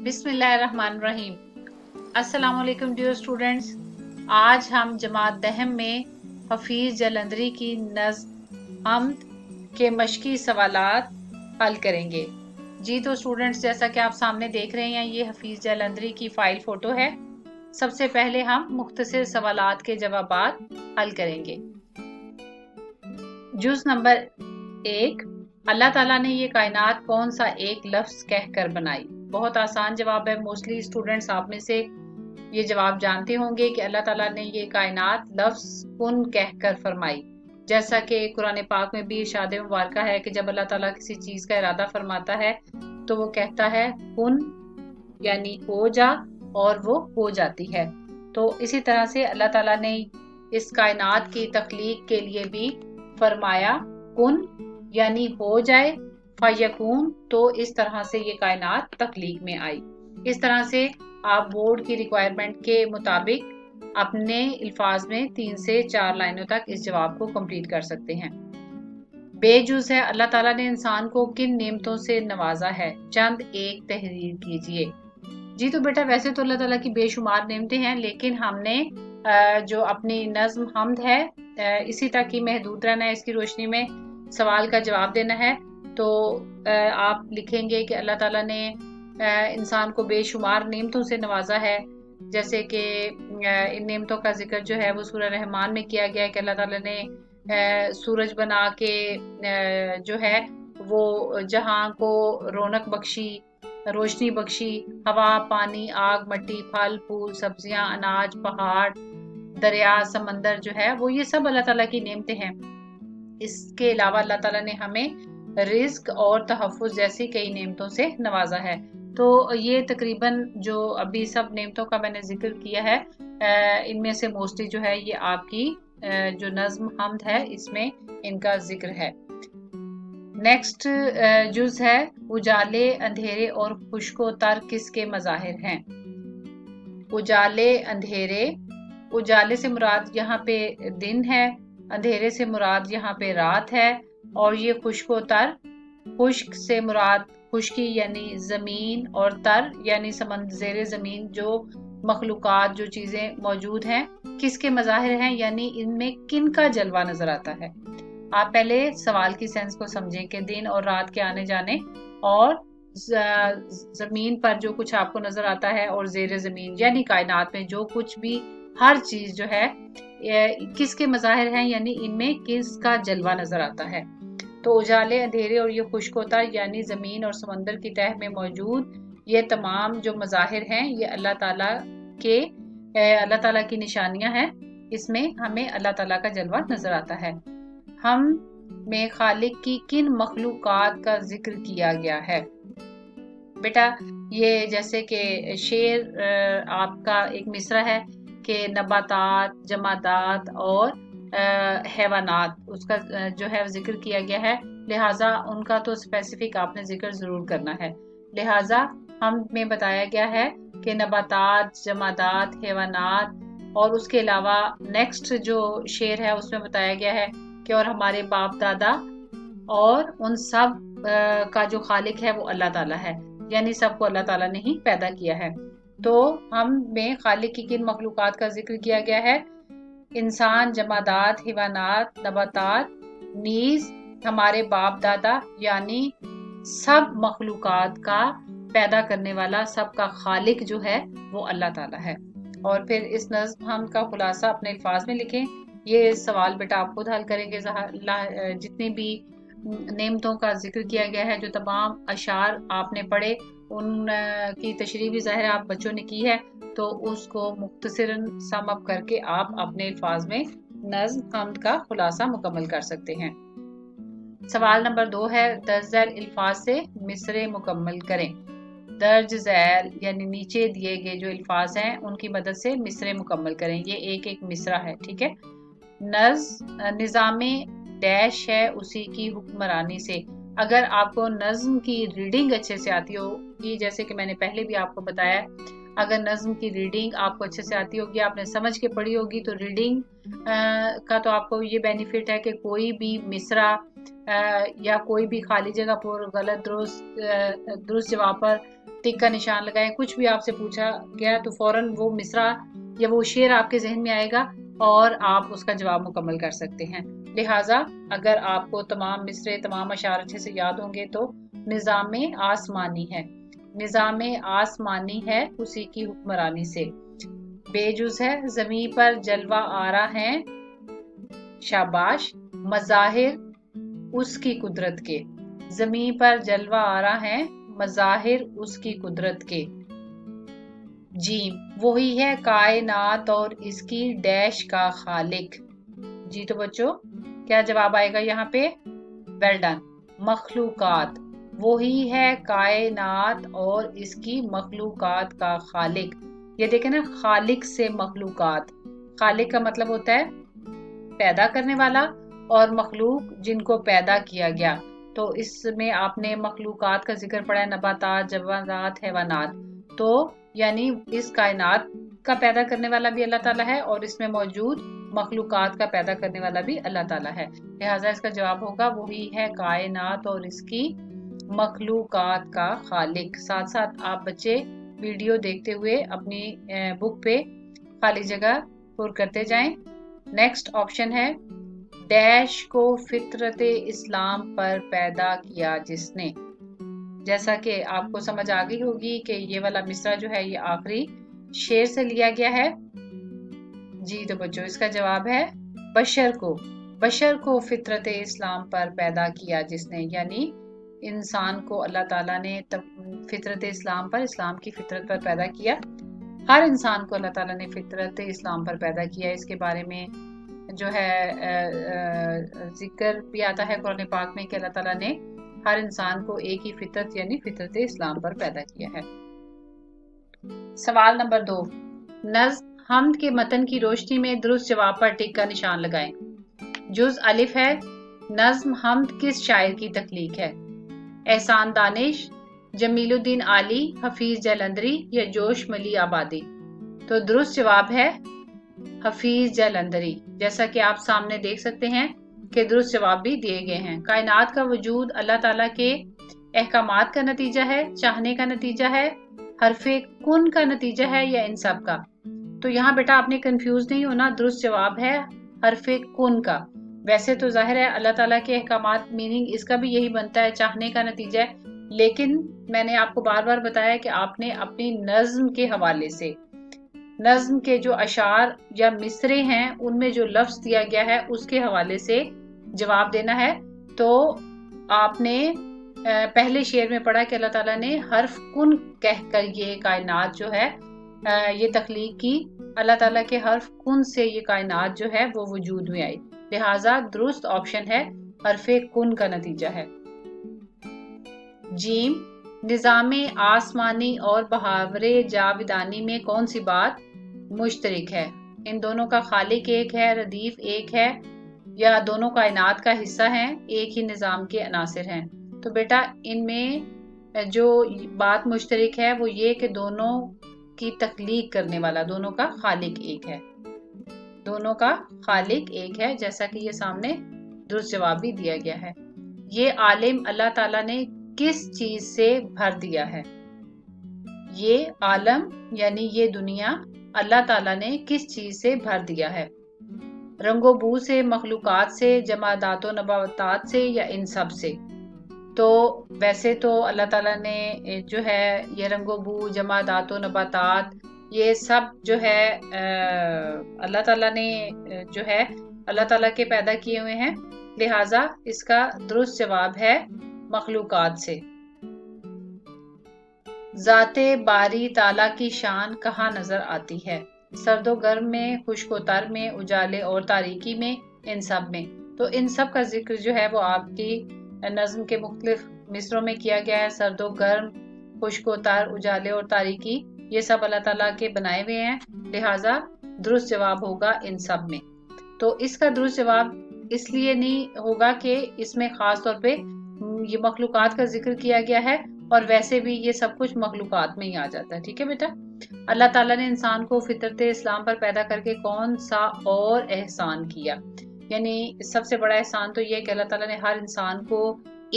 बिस्मिल्लाहिर्रहमानिर्रहीम। अस्सलाम वालेकुम डियर स्टूडेंट्स। आज हम जमात दहम में हफीज़ जलंधरी की नज़्म हम्द के मशकी सवालात हल करेंगे। जी तो स्टूडेंट्स, जैसा कि आप सामने देख रहे हैं, ये हफीज़ जलंधरी की फ़ाइल फ़ोटो है। सबसे पहले हम मुख्तसर सवालात के जवाबात हल करेंगे। जुज़ नंबर 1, अल्लाह ताला ने ये कायनात कौन सा एक लफ्ज़ कहकर बनाई? बहुत आसान जवाब है। मोस्टली स्टूडेंट्स आप में से ये जवाब जानते होंगे कि अल्लाह ताला ने ये कायनात लफ्ज़ कुन कहकर फरमाई। जैसा कि कुरान पाक में भी इरशाद मुबारका है कि जब अल्लाह ताला किसी चीज़ का इरादा फरमाता है तो वो कहता है कुन, यानी हो जा, और वो हो जाती है। तो इसी तरह से अल्लाह ताला ने इस कायनात की तख्लीक के लिए भी फरमाया कुन, यानी हो जाए, फयकून। तो इस तरह से ये कायनात तख्लीक में आई। इस तरह से आप बोर्ड की रिक्वायरमेंट के मुताबिक अपने अल्फाज में 3 से 4 लाइनों तक इस जवाब को कंप्लीट कर सकते हैं। बेजुज़ है, अल्लाह ताला ने इंसान को किन नेमतों से नवाजा है? चंद एक तहरीर कीजिए। जी तो बेटा, वैसे तो अल्लाह ताला की बेशुमार नेमतें हैं, लेकिन हमने जो अपनी नज़्म हम्द है इसी तक ही महदूद रहना है। इसकी रोशनी में सवाल का जवाब देना है। तो आप लिखेंगे कि अल्लाह ताला ने इंसान को बेशुमार नेमतों से नवाजा है। जैसे कि इन नेमतों का जिक्र जो है वो सूरह रहमान में किया गया है कि अल्लाह ताला ने सूरज बना के जो है वो जहां को रौनक बख्शी, रोशनी बख्शी, हवा, पानी, आग, मट्टी, फल फूल, सब्जियां, अनाज, पहाड़, दरिया, समंदर जो है वो ये सब अल्लाह ताला की नेमतें हैं। इसके अलावा अल्लाह ताला ने हमें रिज्क और तहफ़्फ़ुज़ जैसी कई नेमतों से नवाजा है। तो ये तकरीबन जो अभी सब नेमतों का मैंने जिक्र किया है, इनमें से मोस्टली जो है ये आपकी जो नज़्म हम्द है इसमें इनका जिक्र है। नेक्स्ट जुज़ है उजाले, अंधेरे और खुश्को तर किसके मज़ाहिर हैं? उजाले, अंधेरे। उजाले से मुराद यहाँ पे दिन है, अंधेरे से मुराद यहाँ पे रात है, और ये खुश्को तर, खुश्क से मुराद खुश्की यानी ज़मीन, और तर यानी ज़ेरे ज़मीन जो मखलूक़ात, जो चीज़ें मौजूद हैं, किसके मज़ाहिर हैं, यानी इनमें किन का जलवा नज़र आता है। आप पहले सवाल की सेंस को समझें कि दिन और रात के आने जाने, और ज़मीन पर जो कुछ आपको नज़र आता है, और ज़ेरे ज़मीन यानी कायनात में जो कुछ भी, हर चीज़ जो है किसके मज़ाहिर हैं, यानी इनमें किसका जलवा नज़र आता है। तो उजाले, अंधेरे और ये खुश्कोता यानी ज़मीन और समंदर की तह में मौजूद ये तमाम जो मज़ाहिर हैं, ये अल्लाह ताला की निशानियां हैं। इसमें हमें अल्लाह ताला का जलवा नज़र आता है। हम में खालिक की किन मखलूक़ात का जिक्र किया गया है? बेटा, ये जैसे कि शेर आपका एक मिसरा है कि नबातात, जमादात और हैवानात, उसका जो है जिक्र किया गया है, लिहाजा उनका तो स्पेसिफिक आपने जिक्र जरूर करना है। लिहाजा हम में बताया गया है कि नबातात, जमादात, हैवानात, और उसके अलावा नेक्स्ट जो शेर है उसमें बताया गया है कि और हमारे बाप दादा और उन सब का जो खालिक है वो अल्लाह ताला है, यानी सबको अल्लाह ताला ने ही पैदा किया है। तो हम में खालिक की किन मखलूक़ात का जिक्र किया गया है? इंसान, जमादात, हिवानात, नबातात, नीज हमारे बाप दादा, यानी सब मखलूक़ात का पैदा करने वाला, सबका खालिक जो है वो अल्लाह ताला है। और फिर इस नज़्म हम का खुलासा अपने अल्फाज में लिखें। ये सवाल बेटा आप खुद हल करेंगे। जितनी भी नेमतों का जिक्र किया गया है, जो तमाम अशार आपने पढ़े, उन की तशरीह भी ज़ाहिर आप बच्चों ने की है, तो उसको मुख्तसरन सम अप करके आप अपने अल्फाज में नज़्म हम्द का खुलासा मुकम्मल कर सकते हैं। सवाल नंबर 2 है, दर्ज झैल अल्फाज से मिसरे मुकम्मल करें। दर्ज झैल यानी नीचे दिए गए जो अल्फाज हैं उनकी मदद से मिसरे मुकम्मल करें। ये एक एक मिसरा है, ठीक है। निज़ामे डैश है उसी की हुक्मरानी से। अगर आपको नज़्म की रीडिंग अच्छे से आती होगी, जैसे कि मैंने पहले भी आपको बताया, अगर नज़्म की रीडिंग आपको अच्छे से आती होगी, आपने समझ के पढ़ी होगी, तो रीडिंग का तो आपको ये बेनिफिट है कि कोई भी मिसरा या कोई भी खाली जगह पर गलत दुरुस्त जवाब पर टिक का निशान लगाएं। कुछ भी आपसे पूछा गया तो फौरन वो मिसरा या वो शेर आपके जहन में आएगा और आप उसका जवाब मुकम्मल कर सकते हैं। लिहाजा अगर आपको तमाम मिसरे तमाम अशार अच्छे से याद होंगे तो निज़ाम आसमानी है, निज़ाम आसमानी है उसी की हुक्मरानी से। बेजुज है ज़मीं पर जलवा आ रहा है, शाबाश मज़ाहिर उसकी कुदरत के। ज़मीं पर जलवा आ रहा है, मज़ाहिर उसकी कुदरत के। जीम वही है कायनात और इसकी डैश का खालिक। जी तो बच्चों क्या जवाब आएगा यहाँ पे? Well done. मखलूकात वही है कायनात और इसकी मखलूकात का खालिक। ये देखें ना, खालिक से मखलूकात। खालिक का मतलब होता है पैदा करने वाला और मखलूक जिनको पैदा किया गया। तो इसमें आपने मखलूकात का जिक्र पढ़ा है, नबातात, जवानात, हैवानात। तो यानी इस कायनात का पैदा करने वाला भी अल्लाह ताला है और इसमें मौजूद मखलूकात का पैदा करने वाला भी अल्लाह ताला है। लिहाजा इसका जवाब होगा वही है कायनात और इसकी मखलूकात का खालिक। साथ साथ आप बच्चे वीडियो देखते हुए अपनी बुक पे खाली जगह पुर करते जाएं। नेक्स्ट ऑप्शन है डैश को फितरत इस्लाम पर पैदा किया जिसने। जैसा कि आपको समझ आ गई होगी कि ये वाला मिसरा जो है ये आखिरी शेर से लिया गया है। जी तो बच्चों इसका जवाब है बशर को फितरत इस्लाम पर पैदा किया जिसने, यानी इंसान को अल्लाह ताला ने फितरत इस्लाम पर, इस्लाम की फितरत पर पैदा किया। हर इंसान को अल्लाह ताला ने फितरत इस्लाम पर पैदा किया। इसके बारे में जो है जिक्र भी आता है कुरान पाक में कि अल्लाह ताला ने हर इंसान को एक ही फितरत यानी फितरत इस्लाम पर पैदा किया है। सवाल नंबर 2, नज़्म हम्द के मतन की रोशनी में दुरुस्त जवाब पर टिक का निशान लगाएं। जुज अलिफ है, नज़्म हम्द किस शायर की तख्लीक है? एहसान दानिश, जमीलुद्दीन आली, हफीज जलंधरी या जोश मली आबादी? तो दुरुस्त जवाब है हफीज जलंधरी। जैसा कि आप सामने देख सकते हैं कि दुरुस्त जवाब भी दिए गए हैं। कायनात का वजूद अल्लाह ताला के अहकामात का नतीजा है, चाहने का नतीजा है, हरफे कुन का नतीजा है या इन सब का? तो यहाँ बेटा आपने कंफ्यूज नहीं होना, दुरुस्त जवाब है हरफे कुन का। वैसे तो जाहिर है अल्लाह ताला के अहकामात मीनिंग इसका भी यही बनता है, चाहने का नतीजा है, लेकिन मैंने आपको बार बार बताया कि आपने अपनी नज्म के हवाले से, नज्म के जो अशार या मिसरे हैं उनमें जो लफ्ज दिया गया है उसके हवाले से जवाब देना है। तो आपने पहले शेर में पढ़ा कि अल्लाह ताला ने हर्फ कुन कहकर ये कायनात जो है ये तख्लीक की। अल्लाह ताला के हर्फ कुन से ये कायनात जो है वो वजूद में आई। लिहाजा दुरुस्त ऑप्शन है हर्फे कुन का नतीजा है। जीम, निज़ामे आसमानी और बहावरे जाविदानी में कौन सी बात मुश्तरक है? इन दोनों का खालिक एक है, रदीफ एक है, या दोनों कायनात का हिस्सा हैं, एक ही निज़ाम के अनासिर हैं? तो बेटा इनमें जो बात मुश्तरक है वो ये कि दोनों की तख्लीक करने वाला, दोनों का खालिक एक है, दोनों का खालिक एक है, जैसा कि ये सामने दुरुस्त जवाब भी दिया गया है। ये आलिम अल्लाह ताला ने किस चीज से भर दिया है? ये आलम यानी ये दुनिया अल्लाह ताला ने किस चीज से भर दिया है? रंगो बू से, मखलूकात से, जमादातो नबातात से या इन सब से? तो वैसे तो अल्लाह ताला ने जो है ये रंगो बू, जमादातो नबातात, ये सब जो है अल्लाह ताला ने जो है अल्लाह ताला के पैदा किए हुए हैं। लिहाजा इसका दुरुस्त जवाब है मखलूकात से। ज़ाते बारी ताला की शान कहाँ नजर आती है? सर्दो गर्म में, खुश्को तर में, उजाले और तारीकी में, इन सब में? तो इन सब का जिक्र जो है वो आपकी नज्म के मुख्तलिफ मिसरों में किया गया है। सर्दो गर्म, खुश्को तर, उजाले और तारीकी, ये सब अल्लाह ताला के बनाए हुए हैं। लिहाजा दुरुस्त जवाब होगा इन सब में। तो इसका दुरुस्त जवाब इसलिए नहीं होगा कि इसमें खास तौर पे ये मखलूकात का जिक्र किया गया है और वैसे भी ये सब कुछ मखलूकात में ही आ जाता है। ठीक है बेटा। अल्लाह ताला ने इंसान को फितरत इस्लाम पर पैदा करके कौन सा और एहसान किया? यानी सबसे बड़ा एहसान तो ये है कि अल्लाह ताला ने हर इंसान को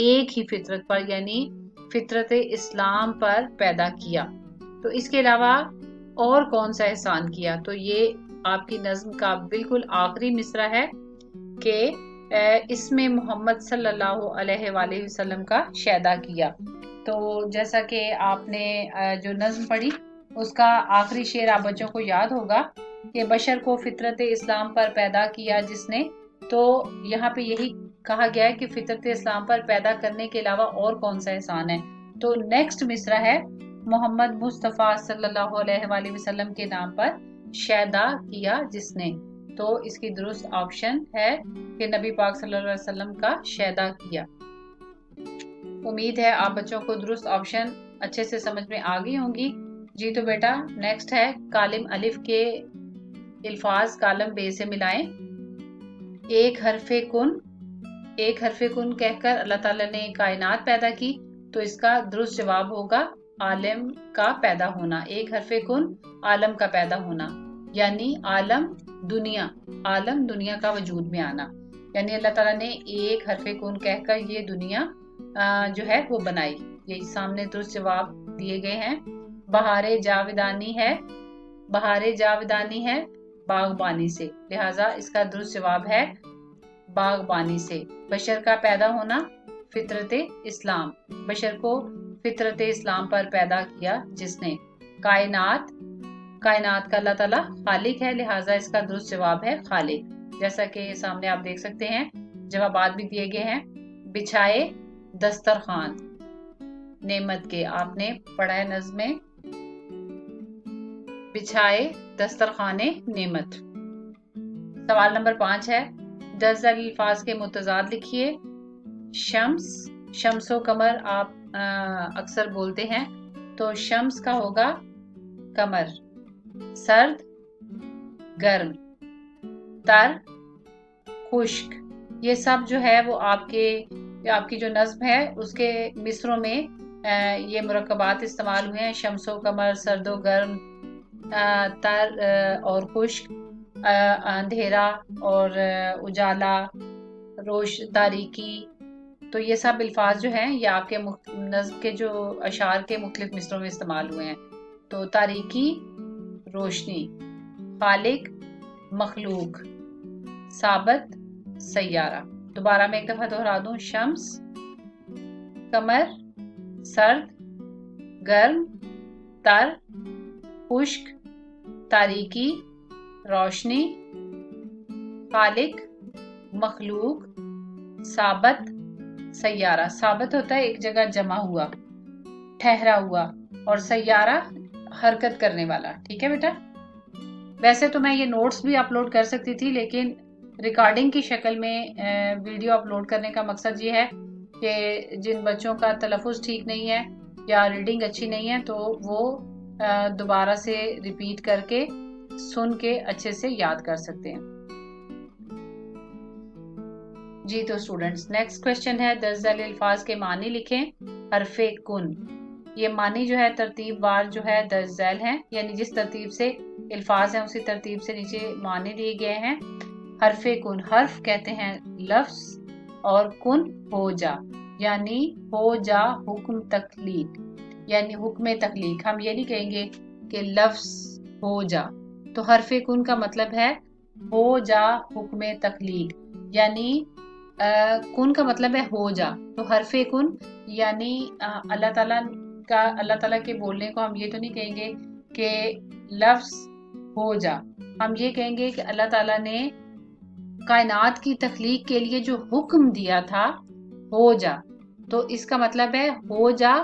एक ही फितरत पर यानी फितरत इस्लाम पर पैदा किया। तो इसके अलावा और कौन सा एहसान किया, तो ये आपकी नज्म का बिल्कुल आखिरी मिसरा है कि इसमें मोहम्मद सल्लल्लाहु अलैहि वसल्लम का शैदा किया। तो जैसा कि आपने जो नज्म पढ़ी उसका आखिरी शेर आप बच्चों को याद होगा कि बशर को फितरत इस्लाम पर पैदा किया जिसने, तो यहाँ पे यही कहा गया है कि फितरत इस्लाम पर पैदा करने के अलावा और कौन सा एहसान है। तो नेक्स्ट मिसरा है मोहम्मद मुस्तफ़ा सल्लल्लाहु अलैहि वसल्लम के नाम पर शैदा किया जिसने। तो इसकी दुरुस्त ऑप्शन है कि नबी पाक सल्लल्लाहु अलैहि वसल्लम का शैदा किया। उम्मीद है आप बच्चों को दुरुस्त ऑप्शन अच्छे से समझ में आ गई होंगी। जी तो बेटा नेक्स्ट है कालिम अलिफ के अल्फाज कालम बे से मिलाएं। एक हरफे कुन कहकर अल्लाह ताला ने कायनात पैदा की, तो इसका दुरुस्त जवाब होगा आलम का पैदा होना। एक हरफे कुन आलम का पैदा होना, यानी आलम दुनिया का वजूद में आना। यानी अल्लाह ताला ने एक हरफे कुन कहकर ये दुनिया जो है वो बनाई। ये सामने दुरुस्त जवाब दिए गए हैं। बहारे जाविदानी है बागबानी से, लिहाजा इसका दुरुस्त जवाब है बागबानी से। बशर का पैदा होना फितरत इस्लाम, बशर को फितरत इस्लाम पर पैदा किया जिसने। कायनात का अल्लाह ताला खालिक है, लिहाजा इसका दुरुस्त जवाब है खालिक। जैसा कि सामने आप देख सकते हैं जवाबात भी दिए गए हैं। बिछाए दस्तरखान नेमत के, आपने पढ़ा है नज़्म में बिछाए दस्तरखाने नेमत। सवाल नंबर 5 है दर्ज अल्फाज के मुतजाद लिखिए। शम्सो कमर आप अक्सर बोलते हैं, तो शम्स का होगा कमर। सर्द गर्म, तर खुश्क, ये सब जो है वो आपकी जो नज्म है उसके मिसरों में ये मुरक्कबात इस्तेमाल हुए हैं। शम्सो कमर, सर्दो गर्म, तर और खुश्क, अंधेरा और उजाला, रोश तारीकी। तो ये सब अल्फाज जो हैं ये आपके नज्म के जो अशार के मुख्तलिफ मिसरों में इस्तेमाल हुए हैं। तो तारीकी रोशनी, खालिक मखलूक, साबत सैयारा। दोबारा मैं एक दफा दोहरा दूं, शम्स कमर, सर्द गर्म, तर खुश्क, तारीकी रोशनी, खालिक मखलूक, साबत सैयारा। साबत होता है एक जगह जमा हुआ, ठहरा हुआ, और सैयारा हरकत करने वाला। ठीक है बेटा, वैसे तो मैं ये नोट्स भी अपलोड कर सकती थी, लेकिन रिकॉर्डिंग की शक्ल में वीडियो अपलोड करने का मकसद ये है कि जिन बच्चों का तलफ़ुज़ ठीक नहीं है या रीडिंग अच्छी नहीं है तो वो दोबारा से रिपीट करके सुन के अच्छे से याद कर सकते हैं। जी तो स्टूडेंट्स नेक्स्ट क्वेश्चन है दर्ज अल्फाज के मानी लिखें। हरफे कुन, ये मानी जो है तरतीब वार जो है दर्ज झैल हैं, यानी जिस तरतीब से अल्फाज हैं उसी तरतीब से नीचे मानी दिए गए हैं। हरफे कुन, हर्फ कहते हैं लफ्ज, और कुन हो जा, यानी हो जा हुक्म तख्लीक, यानी हुक्म तख्लीक। हम ये नहीं कहेंगे कि लफ्ज हो जा, तो हरफे कुन का मतलब है हो जा हुक्म तख्लीक, यानी कुन का मतलब है हो जा। तो हरफे कुन यानी अल्लाह ताला के बोलने को हम ये तो नहीं कहेंगे कि लफ्ज हो जा, हम ये कहेंगे कि अल्लाह ताला ने कायनात की तख्लीक के लिए जो हुक्म दिया था हो जा, तो इसका मतलब है हो जा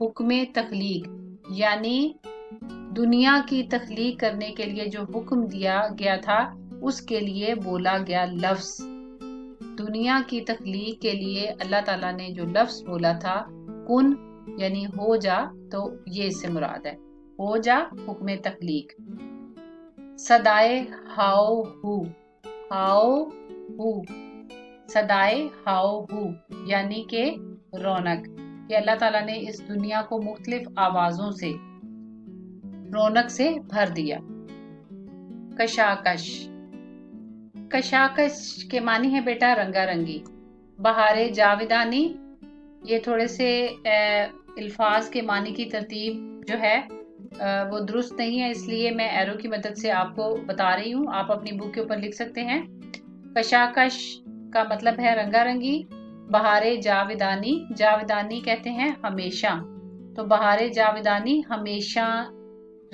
हुक्म तख्लीक, यानी दुनिया की तख्लीक करने के लिए जो हुक्म दिया गया था उसके लिए बोला गया लफ्ज। दुनिया की तख्लीक के लिए अल्लाह ताला ने जो लफ्ज बोला था कुन यानी हो जा, तो ये इससे मुराद है हो जा हुक्म तख्लीक। सदाए हाओ हु, सदाए हाओ हु यानी के रौनक, ये अल्लाह ताला ने इस दुनिया को मुख्तलिफ आवाजों से रौनक से भर दिया। कशाकश, कशाकश के मानी है बेटा रंगा रंगी। बहारे जाविदानी, ये थोड़े से अल्फाज के मानी की तरतीब जो है वो दुरुस्त नहीं है, इसलिए मैं एरो की मदद से आपको बता रही हूँ। आप अपनी बुक के ऊपर लिख सकते हैं। कशाकश का मतलब है रंगा रंगी। बहारे जाविदानी, जाविदानी कहते हैं हमेशा, तो बहारे जाविदानी हमेशा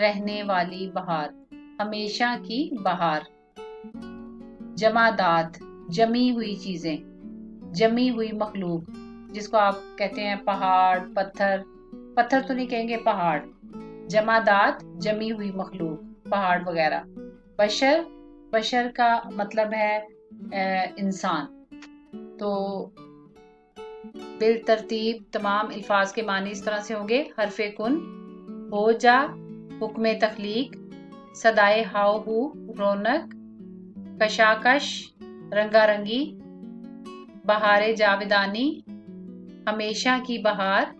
रहने वाली बहार, हमेशा की बहार। जमादात, जमी हुई चीजें, जमी हुई मखलूक, जिसको आप कहते हैं पहाड़, पत्थर, पत्थर तो नहीं कहेंगे, पहाड़। जमादात, जमी हुई मखलूक, पहाड़ वगैरह। बशर, बशर का मतलब है इंसान। तो बिल तरतीब तमाम अल्फाज के मानी इस तरह से होंगे। हरफे कुन, हो जा, हुक्म तख्लीक, सदाए हाउ हू, रौनक, कशाकश, रंगारंगी, बहारे जाविदानी, हमेशा की बहार,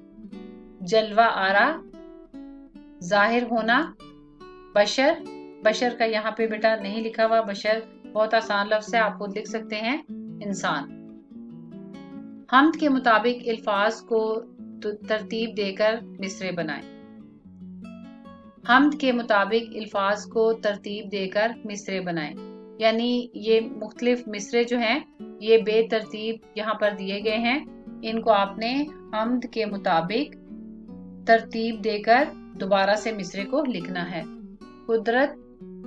जलवा आरा, जाहिर होना। बशर, बशर का यहाँ पे बेटा नहीं लिखा हुआ, बशर बहुत आसान लफ्ज है, आप खुद लिख सकते हैं इंसान। हम्द के मुताबिक अल्फाज को तरतीब देकर मिसरे बनाएं। हम्द के मुताबिक अल्फाज को तरतीब देकर मिसरे बनाएं, यानी ये मुख्तलिफ मिसरे जो हैं ये बेतरतीब यहाँ पर दिए गए हैं, इनको आपने हम्द के मुताबिक तरतीब देकर दोबारा से मिसरे को लिखना है। कुदरत,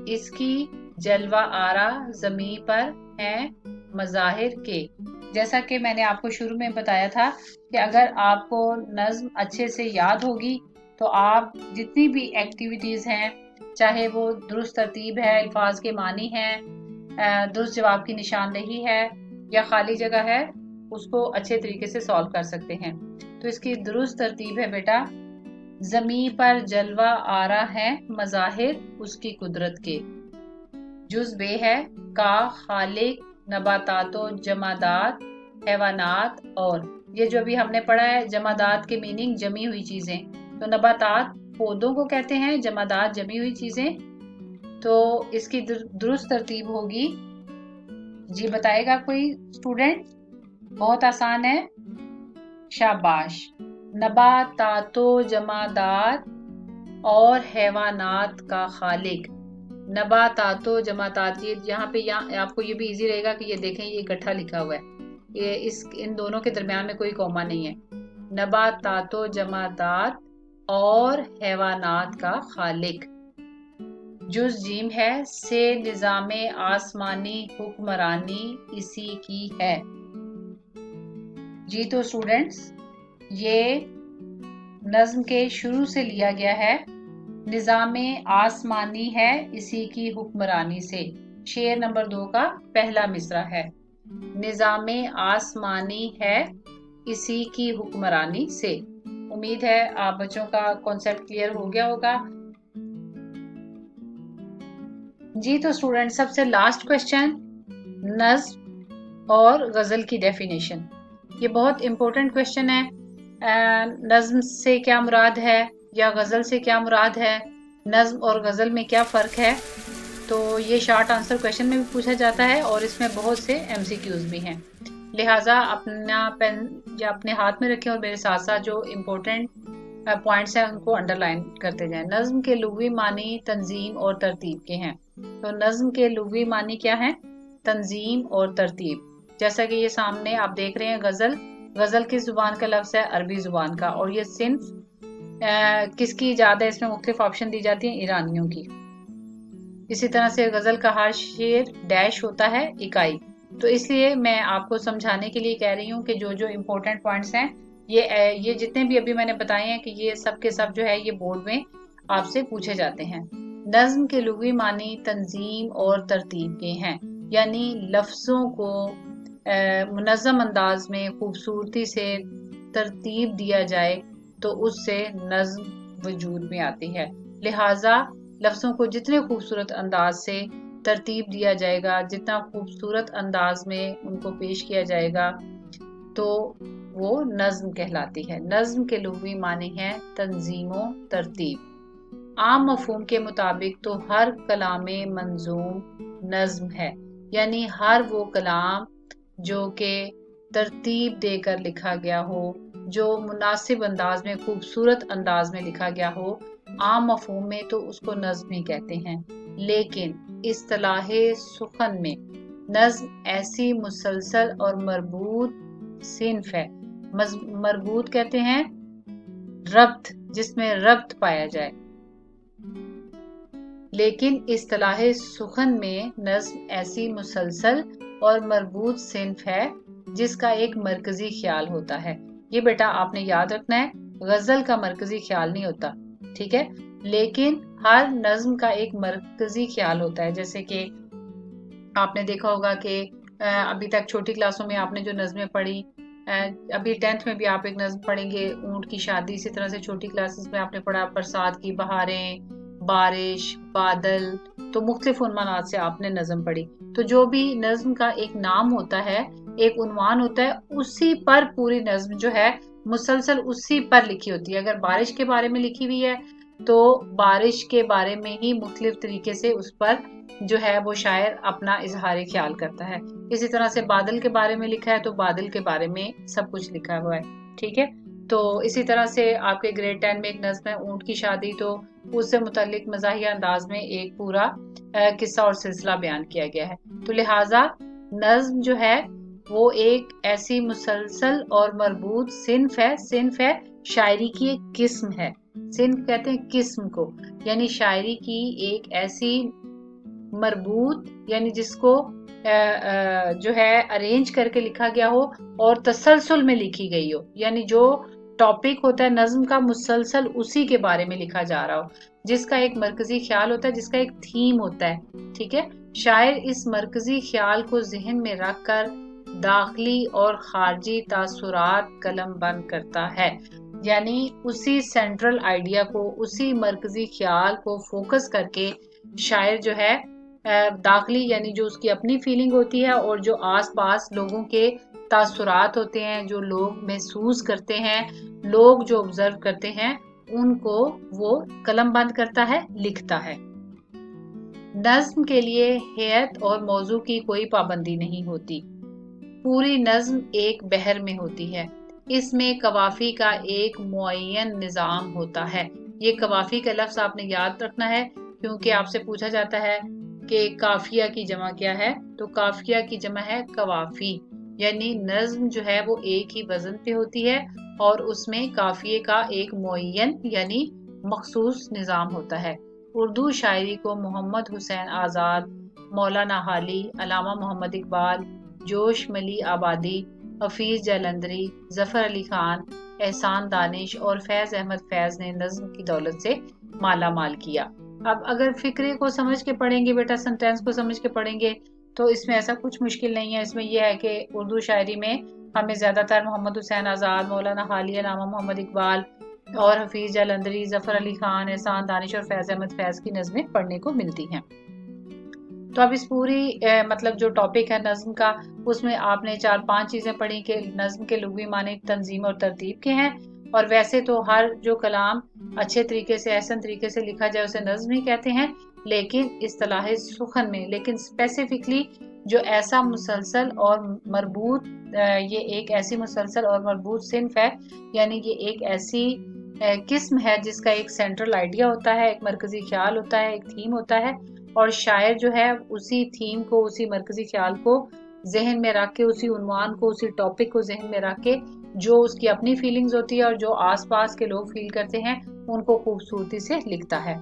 इसकी, जलवा आरा, ज़मीं पर हैं मज़ाहिर के। जैसा कि मैंने आपको शुरू में बताया था कि अगर आपको नज़्म अच्छे से याद होगी तो आप जितनी भी एक्टिविटीज़ हैं, चाहे वो दुरुस्त तरतीब है, अल्फाज के मानी हैं, दुरुस्त जवाब की निशानदेही है या खाली जगह है, उसको अच्छे तरीके से सॉल्व कर सकते हैं। तो इसकी दुरुस्त तरतीब है बेटा, ज़मीं पर जलवा आरा है मज़ाहिर उसकी कुदरत के। जुज़ बे है का, खालिक, नबातातो, जमादात, हैवानात। और ये जो अभी हमने पढ़ा है जमादात के मीनिंग जमी हुई चीजें, तो नबातात पौधों को कहते हैं, जमादात जमी हुई चीजें। तो इसकी दुरुस्त तरतीब होगी, जी बताएगा कोई स्टूडेंट? बहुत आसान है, शाबाश। नबातातो, जमादात और हैवानात का खालिक। नबातातो, जमातात, ये यहाँ पे आपको ये भी इजी रहेगा कि ये देखें ये इकट्ठा लिखा हुआ है, ये इन दोनों के दरमियान में कोई कॉमा नहीं है। नबातातो, जमातात और हैवानात का खालिक। जुज़ जीम है से निज़ामे आसमानी हुक्मरानी इसी की है। जी तो स्टूडेंट्स, ये नज़्म के शुरू से लिया गया है, निज़ामे आसमानी है इसी की हुक्मरानी से। शेर नंबर 2 का पहला मिसरा है, निज़ामे आसमानी है इसी की हुक्मरानी से। उम्मीद है आप बच्चों का कॉन्सेप्ट क्लियर हो गया होगा। जी तो स्टूडेंट, सबसे लास्ट क्वेश्चन, नज़्म और गज़ल की डेफिनेशन। ये बहुत इंपॉर्टेंट क्वेश्चन है। नज़्म से क्या मुराद है या गज़ल से क्या मुराद है, नज़्म और गज़ल में क्या फ़र्क है, तो ये शॉर्ट आंसर क्वेश्चन में भी पूछा जाता है और इसमें बहुत से MCQs भी हैं। लिहाजा अपना पेन या अपने हाथ में रखें और मेरे साथ साथ जो इम्पोर्टेंट पॉइंट्स हैं उनको अंडरलाइन करते जाएं। नज़्म के लुग़वी मानी तंजीम और तरतीब के हैं। तो नज़्म के लुग़वी मानी क्या है? तंजीम और तरतीब। जैसा कि ये सामने आप देख रहे हैं, गज़ल, गज़ल किस ज़ुबान का लफ्ज़ है? अरबी ज़ुबान का। और ये सिन्फ किसकी इजाद है? इसमें मुख्तलिफ ऑप्शन दी जाती हैं, ईरानियों की। इसी तरह से गज़ल का हर शेर डैश होता है इकाई। तो इसलिए मैं आपको समझाने के लिए कह रही हूँ कि जो जो इम्पोर्टेंट पॉइंट्स हैं ये जितने भी अभी मैंने बताए हैं कि ये सब के सब जो है ये बोर्ड में आपसे पूछे जाते हैं। नज़्म के लुग़वी मानी तंजीम और तरतीब के हैं, यानी लफ्ज़ों को मुनज़्ज़म अंदाज में खूबसूरती से तरतीब दिया जाए तो उससे नज़्म वजूद में आती है। लिहाजा लफ्ज़ों को जितने खूबसूरत अंदाज से तरतीब दिया जाएगा, जितना खूबसूरत अंदाज में उनको पेश किया जाएगा, तो वो नज़्म कहलाती है। नज़्म के लुग़वी माने हैं तंजीम व तरतीब। आम मफ़हूम के मुताबिक तो हर कलामे मंजूम नज़्म है, यानी हर वो कलाम जो कि तरतीब देकर लिखा गया हो, जो मुनासिब अंदाज में, खूबसूरत अंदाज में लिखा गया हो, आम मफहूम में तो उसको नज्म ही कहते हैं। लेकिन इस्तिलाह सुखन में नज्म ऐसी मुसलसल और मरबूत सिन्फ है। मरबूत कहते हैं रब्त, जिसमें रब्त पाया जाए। लेकिन इस्तिलाह सुखन में नज्म ऐसी मुसलसल और मरबूत सिन्फ है जिसका एक मरकजी ख्याल होता है। ये बेटा आपने याद रखना है, गजल का मरकजी ख्याल नहीं होता, ठीक है, लेकिन हर नज्म का एक मरकजी ख्याल होता है। जैसे कि आपने देखा होगा कि अभी तक छोटी क्लासों में आपने जो नज़में पढ़ी, अभी 10th में भी आप एक नज्म पढ़ेंगे ऊंट की शादी, इसी तरह से छोटी क्लासेस में आपने पढ़ा बरसात की बहारें, बारिश, बादल, तो मुख्तलिफ उन्वानात से आपने नज्म पढ़ी। तो जो भी नज्म का एक नाम होता है, एक उन्वान होता है, उसी पर पूरी नज्म जो है मुसलसल उसी पर लिखी होती है। अगर बारिश के बारे में लिखी हुई है तो बारिश के बारे में ही मुख्तलिफ तरीके से उस पर जो है वो शायर अपना इजहार ख्याल करता है। इसी तरह से बादल के बारे में लिखा है तो बादल के बारे में सब कुछ लिखा हुआ है, ठीक है। तो इसी तरह से आपके ग्रेड 10 में एक नज्म है ऊंट की शादी, तो उससे मुतालिक मज़ाहिया अंदाज में एक पूरा किस्सा और सिलसिला बयान किया गया है। तो लिहाजा नज्म जो है वो एक ऐसी मुसलसल और मरबूत सिन्फ है, शायरी की एक किस्म है। सिन्फ कहते हैं किस्म को, यानी शायरी की एक ऐसी मरबूत, यानी जिसको जो है अरेंज करके लिखा गया हो और तसलसल में लिखी गई हो, यानी जो टॉपिक होता है नज्म का मुसलसल उसी के बारे में लिखा जा रहा हो, जिसका एक मरकजी ख्याल होता है, जिसका एक थीम होता है, ठीक है। शायर इस मरकजी ख्याल को जहन में रखकर दाखिली और खारजी तासुरात कलम बंद करता है, यानी उसी सेंट्रल आइडिया को, उसी मरकजी ख्याल को फोकस करके शायर जो है दाखिली, यानी जो उसकी अपनी फीलिंग होती है और जो आसपास लोगों के तासुरात होते हैं, जो लोग महसूस करते हैं, लोग जो ऑब्जर्व करते हैं, उनको वो कलम बंद करता है, लिखता है। नज्म के लिए हैत और मौजू की कोई पाबंदी नहीं होती, पूरी नज्म एक बहर में होती है। इसमें कवाफी का एक मुअय्यन निज़ाम होता है। ये कवाफी का लफ्ज आपने याद रखना है, क्योंकि आपसे पूछा जाता है कि काफिया की जमा क्या है, तो काफिया की जमा है कवाफी, यानी नज्म जो है वो एक ही वजन पे होती है और उसमें काफिये का एक मुअय्यन यानी मखसूस निज़ाम होता है। उर्दू शायरी को मोहम्मद हुसैन आज़ाद, मौलाना हाली, अलामा मोहम्मद इकबाल, जोश मली आबादी, हफीज जालंधरी, जफर अली खान, एहसान दानिश और फैज अहमद फैज ने नज्म की दौलत से माला माल किया। अब अगर फिक्रे को समझ के पढ़ेंगे बेटा, सेंटेंस को समझ के पढ़ेंगे, तो इसमें ऐसा कुछ मुश्किल नहीं है। इसमें यह है कि उर्दू शायरी में हमें ज्यादातर मोहम्मद हुसैन आज़ाद, मौलाना हाली, अलामा मोहम्मद इकबाल और हफीज जालंधरी, जफर अली खान, एहसान दानिश और फैज अहमद फैज की नज़में पढ़ने को मिलती हैं। तो अब इस पूरी मतलब जो टॉपिक है नज्म का, उसमें आपने 4-5 चीजें पढ़ी कि नज्म के लुग़वी माने तंजीम और तरतीब के हैं, और वैसे तो हर जो कलाम अच्छे तरीके से, एहसन तरीके से लिखा जाए उसे नज्म ही कहते हैं, लेकिन इस्तिलाह सुखन में, लेकिन स्पेसिफिकली जो ऐसा मुसलसल और मरबूत, ये एक ऐसी मुसलसल और मरबूत सिन्फ है, यानी ये एक ऐसी किस्म है जिसका एक सेंट्रल आइडिया होता है, एक मरकजी ख्याल होता है, एक थीम होता है, और शायर जो है उसी थीम को, उसी मरकजी ख्याल को जहन में रख के, उसी उन्वान को, उसी टॉपिक को जहन में रख के, जो उसकी अपनी फीलिंग्स होती है और जो आसपास के लोग फील करते हैं, उनको खूबसूरती से लिखता है।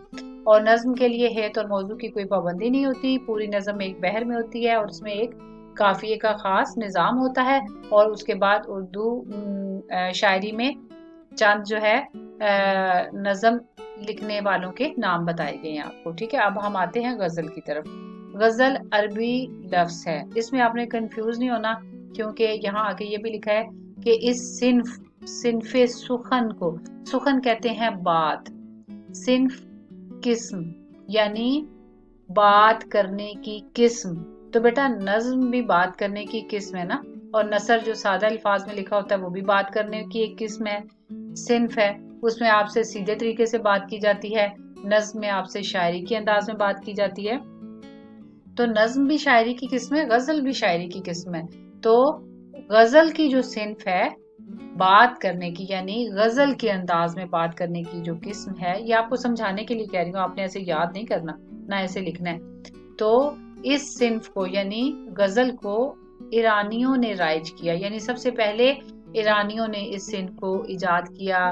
और नज्म के लिए हैत और मौजू की कोई पाबंदी नहीं होती, पूरी नज्म एक बहर में होती है और उसमें एक काफिये का खास निज़ाम होता है। और उसके बाद उर्दू शायरी में चंद जो है नज्म लिखने वालों के नाम बताए गए हैं आपको, ठीक है। अब हम आते हैं गजल की तरफ। गजल अरबी लफ्ज है, इसमें आपने कंफ्यूज नहीं होना, क्योंकि यहाँ आगे ये भी लिखा है कि इस सिन्फे सुखन को, सुखन कहते हैं बात, सिन्फ किस्म, यानी बात करने की किस्म। तो बेटा नज्म भी बात करने की किस्म है ना, और नसर जो सादा अल्फाज में लिखा होता है वो भी बात करने की एक किस्म है, सिन्फ है। उसमें आपसे सीधे तरीके से बात की जाती है, नज्म में आपसे शायरी के अंदाज में बात की जाती है। तो नज्म भी शायरी की किस्म है, गजल भी शायरी की किस्म है। तो गजल की जो सिन्फ है बात करने की, यानी गजल के अंदाज में बात करने की जो किस्म है, ये आपको समझाने के लिए कह रही हूँ, आपने ऐसे याद नहीं करना ना ऐसे लिखना है। तो इस सिन्फ को यानी गजल को ईरानियों ने राइज किया, यानी सबसे पहले ईरानियों ने इस सिन्फ को इजाद किया।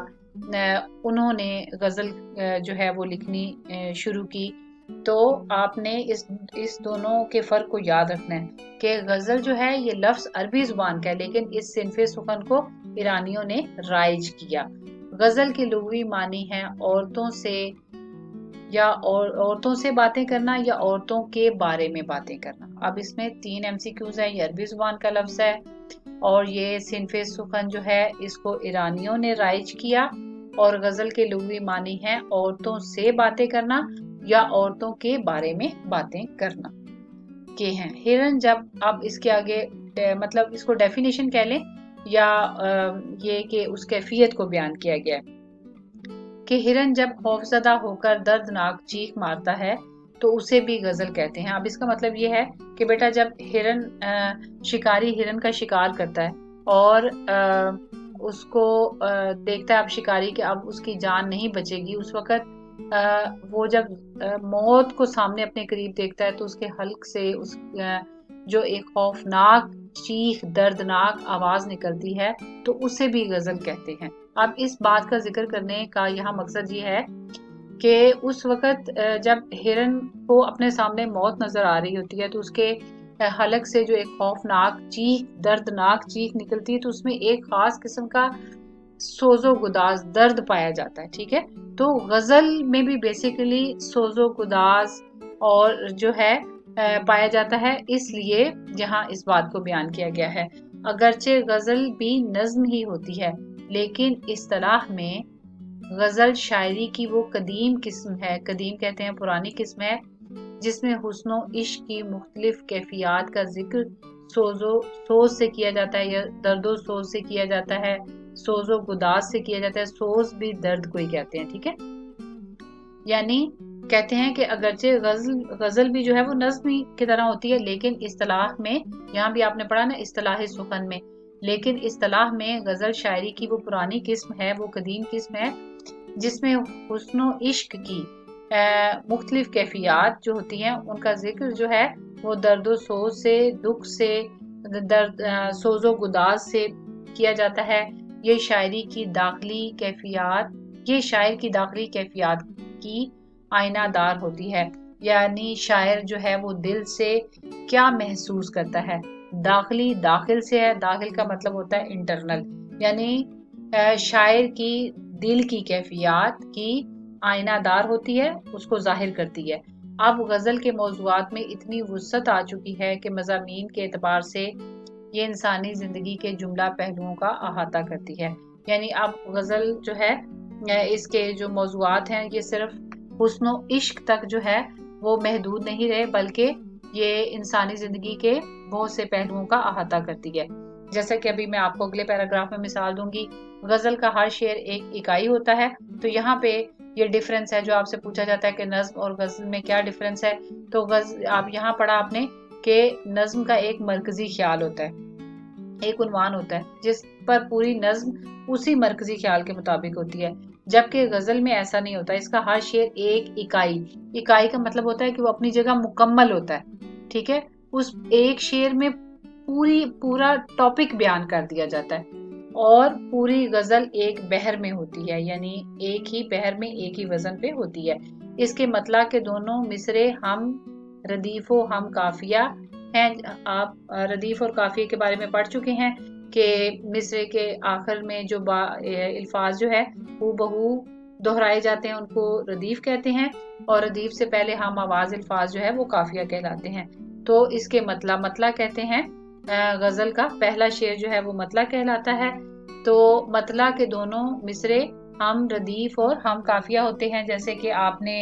उन्होंने गजल जो है वो लिखनी शुरू की। तो आपने इस दोनों के फर्क को याद रखना है कि गजल जो है ये लफ्ज अरबी जुबान का है, लेकिन इस सिन्फ़े सुखन को ईरानियों ने राइज किया। गजल के लुग़वी मानी है औरतों से या औरतों से बातें करना या औरतों के बारे में बातें करना। अब इसमें 3 MCQs है। ये अरबी जुबान का लफ्ज है और ये सिन्फ़े सुखन जो है इसको ईरानियों ने राइज किया, और गजल के लुग़वी मानी है औरतों से बातें करना या औरतों के बारे में बातें करना के हैं। हिरन जब, अब इसके आगे मतलब इसको डेफिनेशन कह लें या ये कि उस कैफियत को बयान किया गया है कि हिरन जब खौफजदा होकर दर्दनाक चीख मारता है तो उसे भी गजल कहते हैं। अब इसका मतलब ये है कि बेटा जब हिरन शिकारी हिरन का शिकार करता है और उसको देखता है अब शिकारी कि अब उसकी जान नहीं बचेगी, उस वक्त वो जब मौत को सामने अपने करीब देखता है तो उसके हल्क से उस जो एक खौफनाक चीख दर्दनाक आवाज निकलती है तो उसे भी गजल कहते हैं। अब इस बात का जिक्र करने का यहाँ मकसद ये है कि उस वक्त जब हिरन को अपने सामने मौत नजर आ रही होती है तो उसके हलक से जो एक खौफनाक चीख दर्दनाक चीख निकलती है तो उसमें एक खास किस्म का सोजो गुदाज दर्द पाया जाता है। ठीक है, तो गजल में भी बेसिकली सोजो गुदाज और जो है पाया जाता है, इसलिए यहाँ इस बात को बयान किया गया है। अगरचे गजल भी नज्म ही होती है, लेकिन इस्तिलाह में गजल शायरी की वो कदीम किस्म है, कदीम कहते हैं पुरानी किस्म है, जिसमें हुस्नो इश्क की मुख्तलिफ कैफियत का जिक्र सोज से किया जाता है या दर्दो सोज से किया जाता है, सोजो गुदाज से किया जाता है। सोज भी दर्द को ही कहते हैं। ठीक है, यानी कहते हैं कि अगरचे गजल भी जो है वो नज्म की तरह होती है, लेकिन इस्तिलाह में, यहाँ भी आपने पढ़ा ना इस्तिलाह सुखन में, लेकिन इस्तिलाह में गजल शायरी की वो पुरानी किस्म है, वो कदीम किस्म है, जिसमें हुस्नो इश्क की मुख्तलिफ कैफियत जो होती हैं उनका जिक्र जो है वो दर्दो सोज से, दुख से, दर्द सोजो गुदाज से किया जाता है। ये शायरी की दाखिली कैफियत, ये शायर की दाखिली कैफियत की आईनादार होती है, यानी शायर जो है वो दिल से क्या महसूस करता है। दाखिली दाखिल से है, दाखिल का मतलब होता है इंटरनल, यानी शायर की दिल की कैफियत की आईनादार होती है, उसको जाहिर करती है। अब गजल के मौज़ूआत में इतनी वुसअत आ चुकी है कि मज़ामीन के एतबार से ये इंसानी जिंदगी के जुमला पहलुओं का अहाता करती है। यानी अब गजल जो है इसके जो मौज़ूआत हैं ये सिर्फ हुस्नो इश्क तक जो है वो महदूद नहीं रहे, बल्कि ये इंसानी जिंदगी के बहुत से पहलुओं का अहाता करती है। जैसा कि अभी मैं आपको अगले पैराग्राफ में मिसाल दूंगी, गजल का हर शेर एक इकाई होता है। तो यहाँ पे ये डिफरेंस है जो आपसे पूछा जाता है कि नज्म और गजल में क्या डिफरेंस है। तो आप यहाँ पढ़ा आपने कि नज्म का एक मरकजी ख्याल होता है, एक उन्वान होता है जिस पर पूरी नज्म उसी मरकजी ख्याल के मुताबिक होती है, जबकि गजल में ऐसा नहीं होता। इसका हर शेर एक इकाई का मतलब होता है कि वो अपनी जगह मुकम्मल होता है। ठीक है, उस एक शेर में पूरा टॉपिक बयान कर दिया जाता है और पूरी गजल एक बहर में होती है, यानी एक ही बहर में एक ही वजन पे होती है। इसके मतलब के दोनों मिसरे हम रदीफो हम काफिया हैं। आप रदीफ और काफिया के बारे में पढ़ चुके हैं कि मिसरे के आखिर में जो अल्फाज जो है वो बहु दोहराए जाते हैं उनको रदीफ कहते हैं, और रदीफ से पहले हम आवाज अल्फाज जो है वो काफिया कहलाते हैं। तो इसके मतला कहते हैं। गजल का पहला शेर जो है वो मतला कहलाता है। तो मतला के दोनों मिसरे हम रदीफ और हम काफिया होते हैं। जैसे कि आपने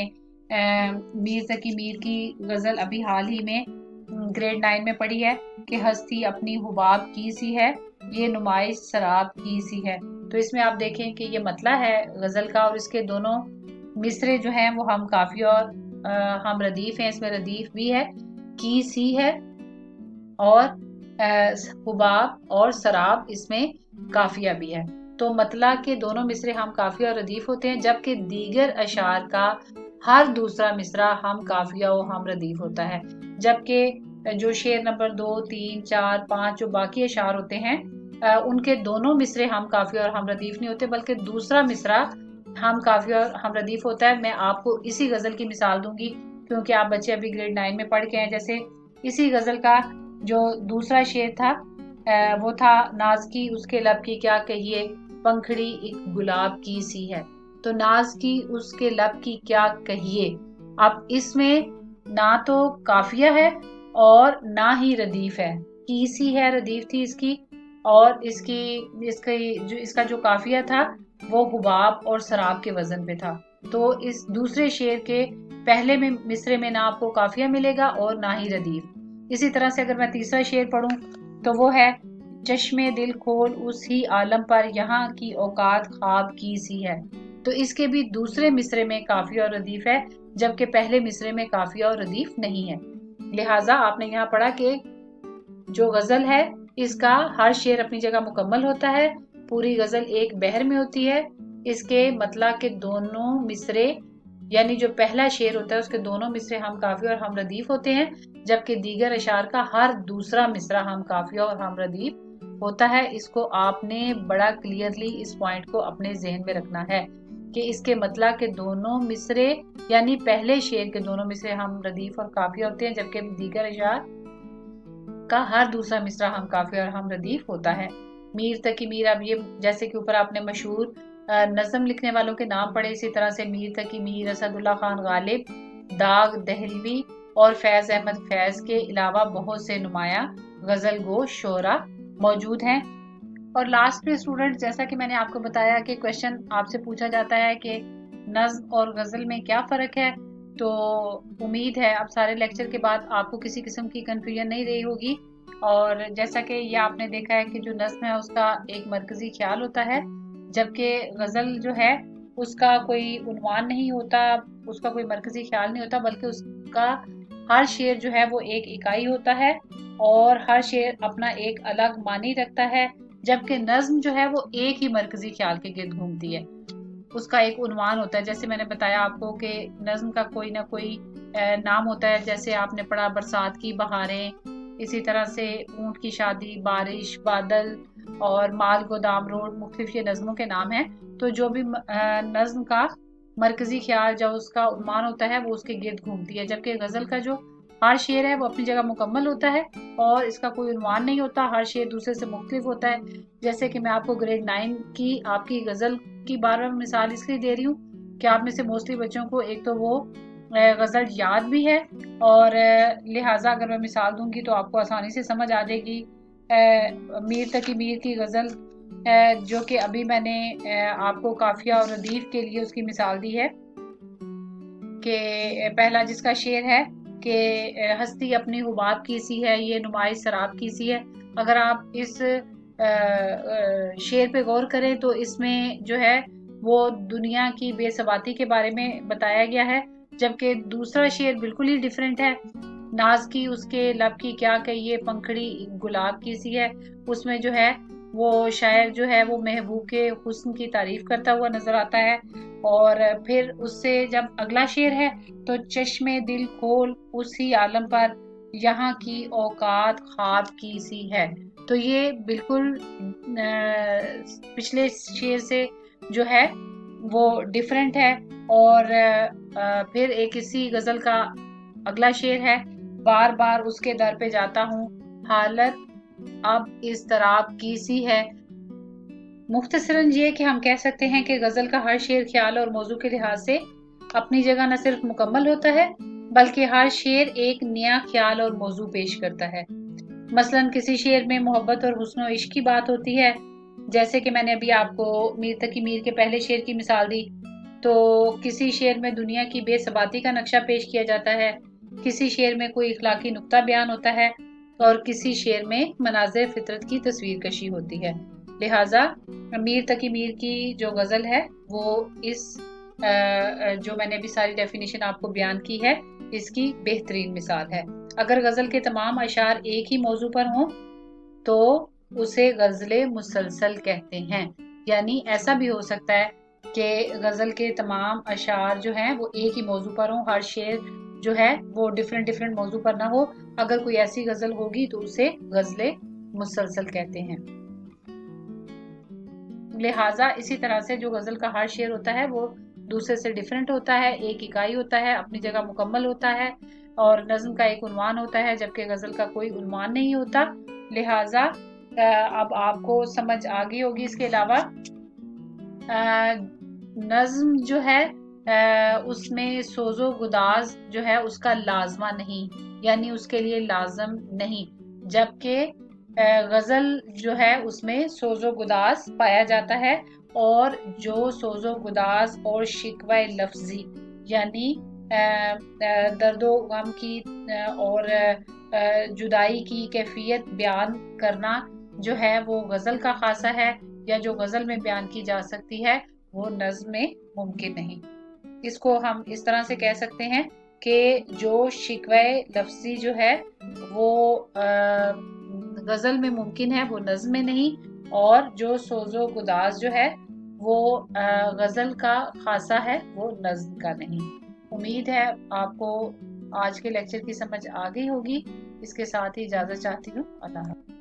मीर तकी मीर की गजल अभी हाल ही में ग्रेड 9 में पढ़ी है कि हस्ती अपनी हुबाब की सी है, ये नुमाइश शराब की सी है। तो इसमें आप देखें कि ये मतला है गजल का, और इसके दोनों मिसरे जो हैं वो हम काफिया और हम रदीफ हैं। इसमें रदीफ भी है کی سی ہے اور حباب اور سراب اس میں قافیہ بھی ہے. تو مطلع کے دونوں مصرے ہم قافیہ اور ردیف ہوتے ہیں، جبکہ دیگر اشعار کا ہر دوسرا مصرع ہم قافیہ و ہم ردیف ہوتا ہے. جبکہ جو شعر نمبر 2، 3، 4، 5 جو باقی اشعار ہوتے ہیں ان کے دونوں مصرے ہم قافیہ اور ہم ردیف نہیں ہوتے، بلکہ دوسرا مصرع ہم قافیہ اور ہم ردیف ہوتا ہے. میں آپ کو اسی غزل کی مثال دوں گی کیونکہ آپ بچے ابھی گریڈ 9 میں پڑھ کے ہیں. جیسے اسی غزل کا جو دوسرا شعر تھا وہ تھا ناز کی اس کے لب کی کیا کہیے، پنکھڑی ایک گلاب کی سی ہے. تو ناز کی اس کے لب کی کیا کہیے، اب اس میں نہ تو قافیہ ہے اور نہ ہی ردیف ہے. کی سی ہے، ردیف تھی اس کی، اور اس کا جو قافیہ تھا وہ حباب اور سراب کے وزن پہ تھا. تو اس دوسرے شعر کے پہلے میں مصرے میں نہ آپ کو قافیہ ملے گا اور نہ ہی ردیف. اسی طرح سے اگر میں تیسرا شعر پڑھوں تو وہ ہے چشمے دل کھول اس ہی عالم پر، یہاں کی اوقات خواب کی سی ہے. تو اس کے بھی دوسرے مصرے میں قافیہ اور ردیف ہے، جبکہ پہلے مصرے میں قافیہ اور ردیف نہیں ہے. لہٰذا آپ نے یہاں پڑھا کہ جو غزل ہے اس کا ہر شعر اپنی جگہ مکمل ہوتا ہے، پوری غزل ایک بحر میں ہوتی ہے. اس کے مطلع کے دونوں مصرے یعنی جو پہلا شعر ہوتا ہے اس کے دونوں مصرے ہم قافیہ اور ہم ردیف ہوتے ہیں، جبکہ دیگر اشعار کا ہر دوسرا مصرع ہم قافیہ اور ہم ردیف ہوتا ہے. اس کو آپ نے بڑا کلیئرلی اس پوائنٹ کو اپنے ذہن میں رکھنا ہے کہ اس کے مطلع کے دونوں مصرے یعنی پہلے شعر کے دونوں مصرے ہم ردیف اور قافیہ ہوتے ہیں، جبکہ دیگر اشعار کا ہر دوسرا مصرع ہم قافیہ اور ہم ردیف ہوتا ہے. میر تقی میر، اب یہ جیسے کہ اوپر آپ نے مشہور نظم لکھنے والوں کے نام پڑھے، اسی طرح سے میر تقی میر، اسد اللہ خان غالب، داغ دہلوی اور فیض احمد فیض کے علاوہ بہت سے نمایاں غزل گو شعراء موجود ہیں. اور لاسٹ میں اسٹوڈنٹ، جیسا کہ میں نے آپ کو بتایا کہ کویشچن آپ سے پوچھا جاتا ہے کہ نظم اور غزل میں کیا فرق ہے، تو امید ہے اب سارے لیکچر کے بعد آپ کو کسی قسم کی کنفیوژن نہیں رہی ہوگی. اور جیسا کہ یہ آپ نے دیکھا ہے کہ جو نظم ہے اس کا ایک مرکزی خیال ہوتا ہے، جبکہ غزل جو ہے اس کا کوئی عنوان نہیں ہوتا، اس کا کوئی مرکزی خیال نہیں ہوتا، بلکہ اس کا ہر شعر جو ہے وہ ایک اکائی ہوتا ہے اور ہر شعر اپنا ایک الگ معنی رکھتا ہے. جبکہ نظم جو ہے وہ ایک ہی مرکزی خیال کے گرد گھومتی ہے، اس کا ایک عنوان ہوتا ہے. جیسے میں نے بتایا آپ کو کہ نظم کا کوئی نہ کوئی نام ہوتا ہے، جیسے آپ نے پڑھا برسات کی بہاریں، اسی طرح سے اونٹ کی شادی، بارش، بادل اور مال گودام روڈ، مختلف یہ نظموں کے نام ہیں. تو جو بھی نظم کا مرکزی خیال جب اس کا عنوان ہوتا ہے وہ اس کے گرد گھومتی ہے، جبکہ غزل کا جو ہر شعر ہے وہ اپنی جگہ مکمل ہوتا ہے اور اس کا کوئی عنوان نہیں ہوتا، ہر شعر دوسرے سے مختلف ہوتا ہے. جیسے کہ میں آپ کو گریڈ 9 کی آپ کی غزل کی بار بار مثال اس لیے دے رہی ہوں کہ آپ میں سے موسٹلی بچوں کو ایک تو وہ غزل یاد بھی ہے، اور لہٰذا اگر میں مثال دوں گی تو آپ کو آسانی سے سمجھ آ جائے گی. میر تقی میر کی غزل جو کہ ابھی میں نے آپ کو قافیہ اور ردیف کے لیے اس کی مثال دی ہے، کہ پہلا جس کا شعر ہے کہ ہستی اپنی حباب کی سی ہے، یہ نمائش سراب کی سی ہے. اگر آپ اس شعر پہ غور کریں تو اس میں جو ہے وہ دنیا کی بے ثباتی کے بارے میں بتایا گیا ہے، جبکہ دوسرا شعر بالکل ہی ڈیفرنٹ ہے. ناز کی اس کے لب کی کیا کہیے، پنکھڑی گلاب کی سی ہے. اس میں جو ہے وہ شاعر جو ہے وہ محبوب کے حسن کی تعریف کرتا ہوا نظر آتا ہے. اور پھر اس سے جب اگلا شعر ہے تو چشمے دل کھول اسی عالم پر، یہاں کی اوقات خواب کی سی ہے. تو یہ بالکل پچھلے شعر سے جو ہے وہ ڈیفرنٹ ہے. اور پھر ایک اسی غزل کا اگلا شعر ہے، بار بار اس کے در پہ جاتا ہوں، حالت اب اضطراب کی سی ہے. مختصراً یہ کہ ہم کہہ سکتے ہیں کہ غزل کا ہر شعر خیال اور موضوع کے لحاظ سے اپنی جگہ نہ صرف مکمل ہوتا ہے بلکہ ہر شعر ایک نیا خیال اور موضوع پیش کرتا ہے. مثلاً کسی شعر میں محبت اور حسن و عشق کی بات ہوتی ہے، جیسے کہ میں نے ابھی آپ کو میر تقی میر کے پہلے شعر کی مثال دی. تو کسی شعر میں دنیا کی بے ثباتی کا نقشہ پیش کیا جاتا ہے، کسی شعر میں کوئی اخلاقی نقطہ بیان ہوتا ہے، اور کسی شعر میں مناظر فطرت کی تصویر کشی ہوتی ہے. لہٰذا میر تقی میر کی جو غزل ہے وہ اس جو میں نے بھی ساری ڈیفینیشن آپ کو بیان کی ہے اس کی بہترین مثال ہے. अगर गजल के तमाम अशार एक ही मौजू पर हों तो उसे गजल मुसलसल कहते हैं। यानी ऐसा भी हो सकता है कि गजल के तमाम अशार जो हैं वो एक ही मौजू पर हों, हर शेर जो है वो डिफरेंट डिफरेंट मौजू पर ना हो। अगर कोई ऐसी गजल होगी तो उसे गजल मुसलसल कहते हैं। लिहाजा इसी तरह से जो गजल का हर शेर होता है वो दूसरे से डिफरेंट होता है, एक इकाई होता है, अपनी जगह मुकम्मल होता है, और नज्म का एक उन्वान होता है, जबकि गजल का कोई उन्वान नहीं होता। लिहाजा अब आपको समझ आ गई होगी। इसके अलावा नज्म जो है उसमें सोजो गुदाज जो है उसका लाजमा नहीं, यानी उसके लिए लाजम नहीं, जबकि गजल जो है उसमें सोजो गुदाज पाया जाता है। और जो सोजो गुदाज और शिकवा लफ्जी यानी दर्दो गम की और जुदाई की कैफियत बयान करना जो है वो गजल का खासा है, या जो गजल में बयान की जा सकती है वो नज्म में मुमकिन नहीं। इसको हम इस तरह से कह सकते हैं कि जो शिकवा लफ्जी जो है वो गजल में मुमकिन है वो नज्म में नहीं, और जो सोजो गुदाज जो है वो गजल का खासा है वो नज्म का नहीं। उम्मीद है आपको आज के लेक्चर की समझ आ गई होगी। इसके साथ ही इजाजत चाहती हूँ। अल्लाह।